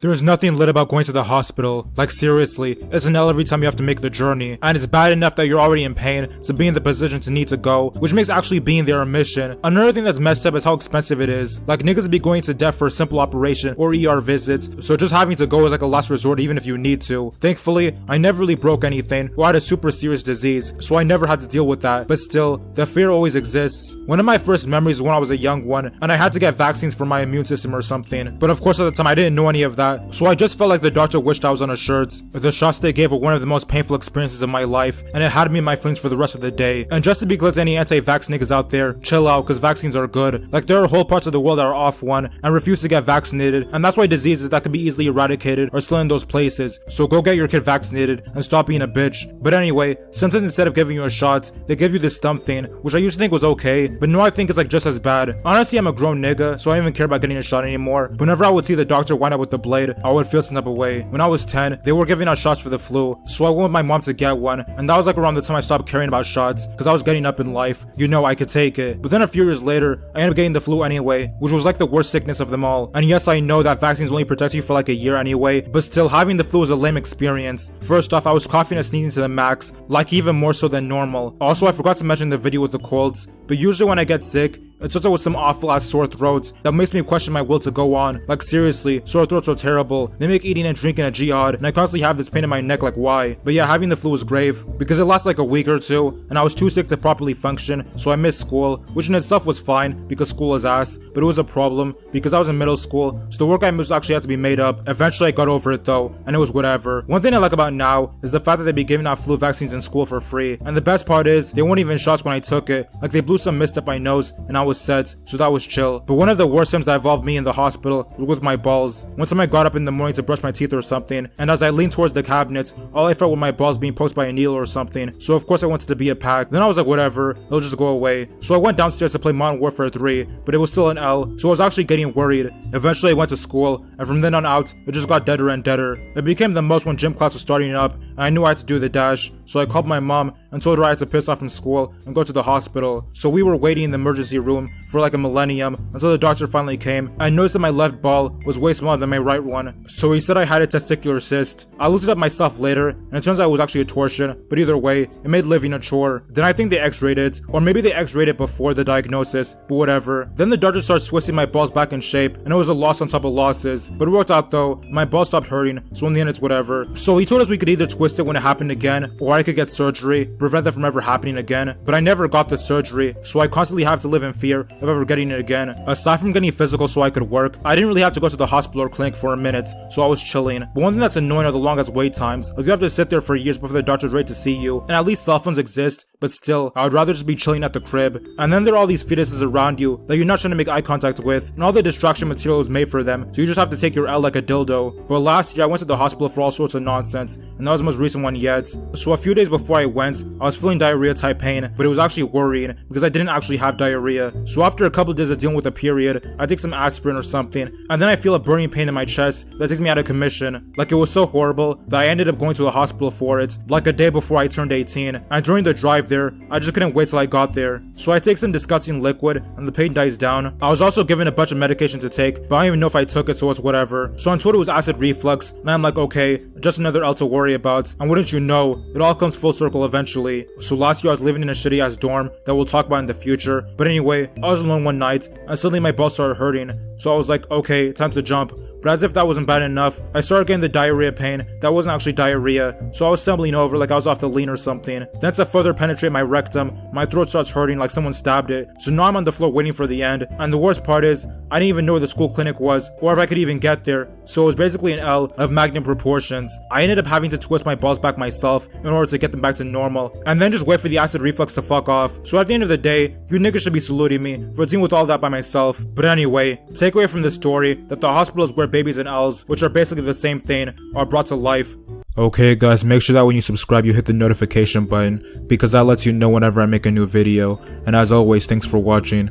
There's nothing lit about going to the hospital. Like seriously, it's an L every time you have to make the journey. And it's bad enough that you're already in pain to be in the position to need to go, which makes actually being there a mission. Another thing that's messed up is how expensive it is. Like niggas be going to death for a simple operation or ER visits, so just having to go is like a last resort even if you need to. Thankfully, I never really broke anything or had a super serious disease, so I never had to deal with that. But still, the fear always exists. One of my first memories is when I was a young one and I had to get vaccines for my immune system or something. But of course at the time I didn't know any of that. So I just felt like the doctor wished I was on a shirt. The shots they gave were one of the most painful experiences of my life, and it had me in my feelings for the rest of the day. And just to be clear to any anti-vax niggas out there, chill out, cause vaccines are good. Like there are whole parts of the world that are off one and refuse to get vaccinated, and that's why diseases that can be easily eradicated are still in those places. So go get your kid vaccinated and stop being a bitch. But anyway, sometimes instead of giving you a shot, they give you this thumb thing, which I used to think was okay, but now I think it's like just as bad. Honestly, I'm a grown nigga, so I don't even care about getting a shot anymore. Whenever I would see the doctor wind up with the blade, I would feel some type of way. When I was 10, they were giving out shots for the flu, so I went with my mom to get one, and that was like around the time I stopped caring about shots, cause I was getting up in life. You know, I could take it. But then a few years later, I ended up getting the flu anyway, which was like the worst sickness of them all. And yes, I know that vaccines only protect you for like a year anyway, but still, having the flu was a lame experience. First off, I was coughing and sneezing to the max, like even more so than normal. Also, I forgot to mention the video with the colds, but usually when I get sick, it's also with some awful ass sore throats that makes me question my will to go on. Like seriously, sore throats are terrible. They make eating and drinking a jihad, and I constantly have this pain in my neck, like why? But yeah, having the flu was grave because it lasted like a week or two, and I was too sick to properly function, so I missed school, which in itself was fine because school is ass, but it was a problem because I was in middle school, so the work I missed actually had to be made up. Eventually I got over it though, and it was whatever. One thing I like about now is the fact that they be giving out flu vaccines in school for free, and the best part is they weren't even shots when I took it. Like they blew some mist up my nose, and I was set, so that was chill. But one of the worst times that involved me in the hospital was with my balls. One time I got up in the morning to brush my teeth or something, and as I leaned towards the cabinet, all I felt were my balls being poked by a needle or something, so of course I wanted to be a pack. Then I was like whatever, it'll just go away. So I went downstairs to play Modern Warfare 3, but it was still an L, so I was actually getting worried. Eventually I went to school, and from then on out, it just got deader and deader. It became the most when gym class was starting up, and I knew I had to do the dash, so I called my mom and told her I had to piss off from school and go to the hospital. So we were waiting in the emergency room for like a millennium until the doctor finally came. I noticed that my left ball was way smaller than my right one, so he said I had a testicular cyst. I looked it up myself later, and it turns out it was actually a torsion, but either way, it made living a chore. Then I think they x-rayed it, or maybe they x-rayed it before the diagnosis, but whatever. Then the doctor started twisting my balls back in shape, and it was a loss on top of losses, but it worked out though. My balls stopped hurting, so in the end it's whatever. So he told us we could either twist it when it happened again, or I could get surgery, prevent that from ever happening again, but I never got the surgery, so I constantly have to live in fear of ever getting it again. Aside from getting physical so I could work, I didn't really have to go to the hospital or clinic for a minute, so I was chilling. But one thing that's annoying are the longest wait times. Like you have to sit there for years before the doctor's ready to see you, and at least cell phones exist, but still, I would rather just be chilling at the crib. And then there are all these fetuses around you that you're not trying to make eye contact with, and all the distraction material is made for them, so you just have to take your L like a dildo. But last year I went to the hospital for all sorts of nonsense, and that was the most recent one yet. So a few days before I went, I was feeling diarrhea type pain, but it was actually worrying because I didn't actually have diarrhea. So after a couple of days of dealing with a period, I take some aspirin or something, and then I feel a burning pain in my chest that takes me out of commission. Like it was so horrible that I ended up going to the hospital for it, like a day before I turned 18, and during the drive there, I just couldn't wait till I got there. So I take some disgusting liquid, and the pain dies down. I was also given a bunch of medication to take, but I don't even know if I took it, so it's whatever. So I'm told it was acid reflux, and I'm like, okay, just another L to worry about. And wouldn't you know, it all comes full circle eventually. So last year I was living in a shitty ass dorm that we'll talk about in the future. But anyway, I was alone one night, and suddenly my balls started hurting. So I was like, okay, time to jump. But as if that wasn't bad enough, I started getting the diarrhea pain that wasn't actually diarrhea, so I was stumbling over like I was off the lean or something. Then to further penetrate my rectum, my throat starts hurting like someone stabbed it, so now I'm on the floor waiting for the end, and the worst part is, I didn't even know where the school clinic was, or if I could even get there, so it was basically an L of magnum proportions. I ended up having to twist my balls back myself in order to get them back to normal, and then just wait for the acid reflux to fuck off. So at the end of the day, you niggas should be saluting me for dealing with all that by myself. But anyway, take away from this story that the hospital is where babies and L's, which are basically the same thing, are brought to life. Okay guys, make sure that when you subscribe you hit the notification button, because that lets you know whenever I make a new video, and as always, thanks for watching.